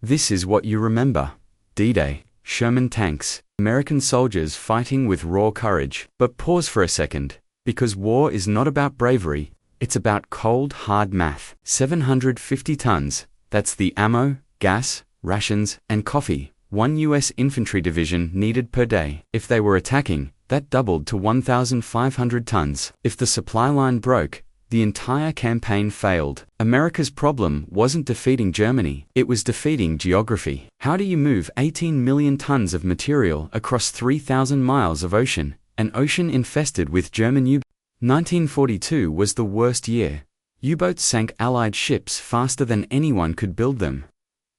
This is what you remember. D-Day, Sherman tanks, American soldiers fighting with raw courage. But pause for a second, because war is not about bravery, it's about cold, hard math. 750 tons, that's the ammo, gas, rations, and coffee one U.S. infantry division needed per day. If they were attacking, that doubled to 1,500 tons. If the supply line broke, the entire campaign failed. America's problem wasn't defeating Germany, it was defeating geography. How do you move 18 million tons of material across 3,000 miles of ocean, an ocean infested with German U-boats? 1942 was the worst year. U-boats sank Allied ships faster than anyone could build them.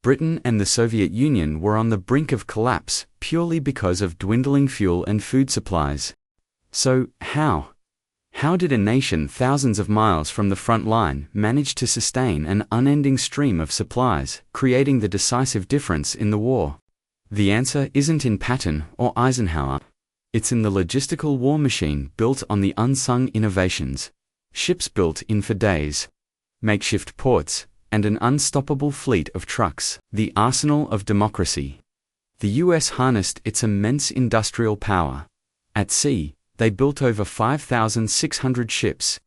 Britain and the Soviet Union were on the brink of collapse purely because of dwindling fuel and food supplies. So, how did a nation thousands of miles from the front line manage to sustain an unending stream of supplies, creating the decisive difference in the war? The answer isn't in Patton or Eisenhower. It's in the logistical war machine built on the unsung innovations. Ships built in for days, makeshift ports, and an unstoppable fleet of trucks. The arsenal of democracy. The U.S. harnessed its immense industrial power. At sea, they built over 5,600 ships.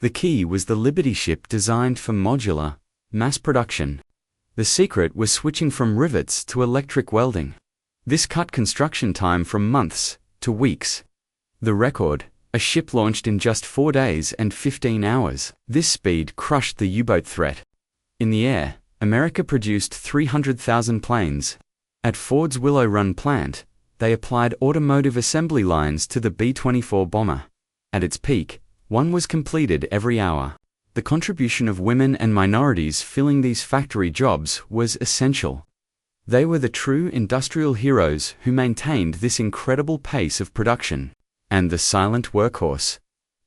The key was the Liberty ship designed for modular, mass production. The secret was switching from rivets to electric welding. This cut construction time from months to weeks. The record, a ship launched in just 4 days and 15 hours. This speed crushed the U-boat threat. In the air, America produced 300,000 planes. At Ford's Willow Run plant, they applied automotive assembly lines to the B-24 bomber. At its peak, one was completed every hour. The contribution of women and minorities filling these factory jobs was essential. They were the true industrial heroes who maintained this incredible pace of production. And the silent workhorse.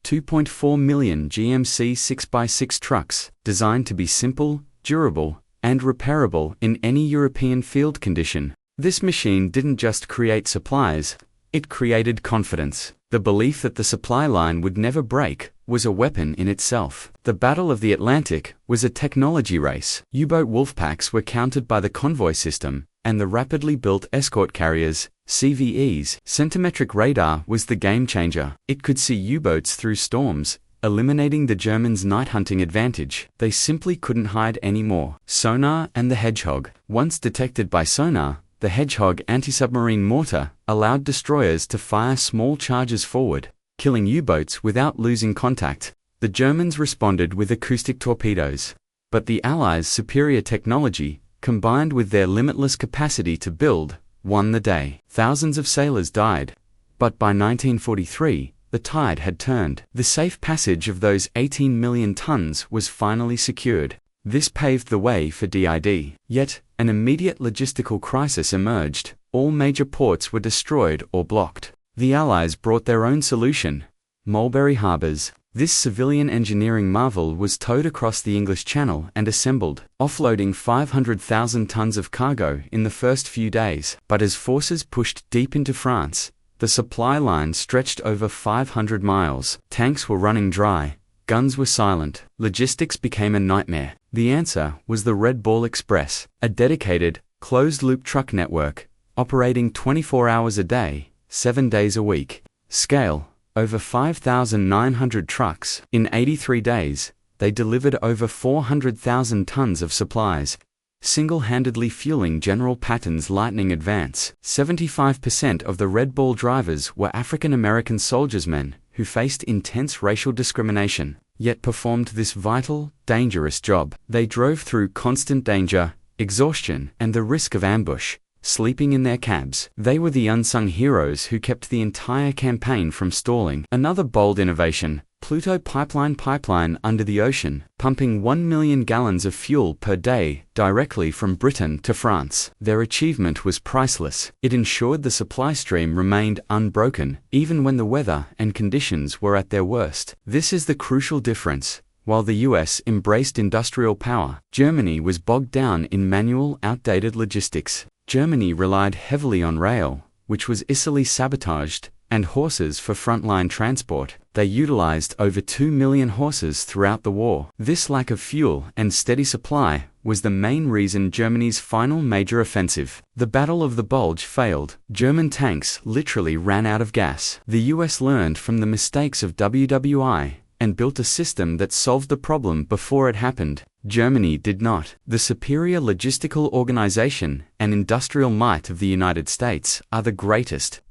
2.4 million GMC 6x6 trucks, designed to be simple, durable, and repairable in any European field condition. This machine didn't just create supplies, it created confidence. The belief that the supply line would never break was a weapon in itself. The Battle of the Atlantic was a technology race. U-boat wolfpacks were countered by the convoy system, and the rapidly built escort carriers, CVEs. Centimetric radar was the game changer. It could see U-boats through storms, eliminating the Germans' night hunting advantage. They simply couldn't hide anymore. Sonar and the Hedgehog. Once detected by sonar, the Hedgehog anti-submarine mortar allowed destroyers to fire small charges forward, killing U-boats without losing contact. The Germans responded with acoustic torpedoes. But the Allies' superior technology, combined with their limitless capacity to build, won the day. Thousands of sailors died. But by 1943, the tide had turned. The safe passage of those 18 million tons was finally secured. This paved the way for DID. Yet, an immediate logistical crisis emerged. All major ports were destroyed or blocked. The Allies brought their own solution: Mulberry harbors. This civilian engineering marvel was towed across the English Channel and assembled, offloading 500,000 tons of cargo in the first few days. But as forces pushed deep into France, the supply line stretched over 500 miles. Tanks were running dry, guns were silent, logistics became a nightmare. The answer was the Red Ball Express, a dedicated, closed-loop truck network, operating 24 hours a day, 7 days a week. Scale: over 5,900 trucks. In 83 days, they delivered over 400,000 tons of supplies, single-handedly fueling General Patton's lightning advance. 75% of the Red Ball drivers were African-American soldiersmen who faced intense racial discrimination, yet performed this vital, dangerous job. They drove through constant danger, exhaustion, and the risk of ambush, sleeping in their cabs. They were the unsung heroes who kept the entire campaign from stalling. Another bold innovation: Pluto pipeline under the ocean, pumping 1 million gallons of fuel per day directly from Britain to France. Their achievement was priceless. It ensured the supply stream remained unbroken, even when the weather and conditions were at their worst. This is the crucial difference. While the US embraced industrial power, Germany was bogged down in manual, outdated logistics. Germany relied heavily on rail, which was easily sabotaged, and horses for frontline transport. They utilized over 2 million horses throughout the war. This lack of fuel and steady supply was the main reason Germany's final major offensive, the Battle of the Bulge, failed. German tanks literally ran out of gas. The US learned from the mistakes of WWII and built a system that solved the problem before it happened. Germany did not. The superior logistical organization and industrial might of the United States are the greatest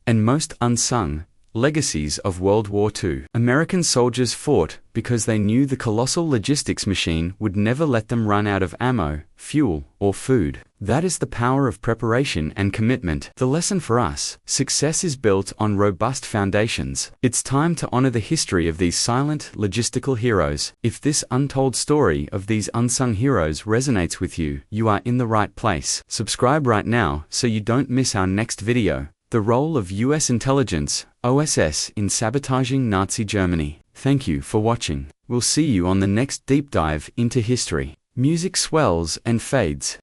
and most unsung legacies of World War II. American soldiers fought because they knew the colossal logistics machine would never let them run out of ammo, fuel, or food. That is the power of preparation and commitment. The lesson for us: success is built on robust foundations. It's time to honor the history of these silent logistical heroes. If this untold story of these unsung heroes resonates with you, you are in the right place. Subscribe right now so you don't miss our next video. The role of US intelligence, OSS, in sabotaging Nazi Germany. Thank you for watching. We'll see you on the next deep dive into history. Music swells and fades.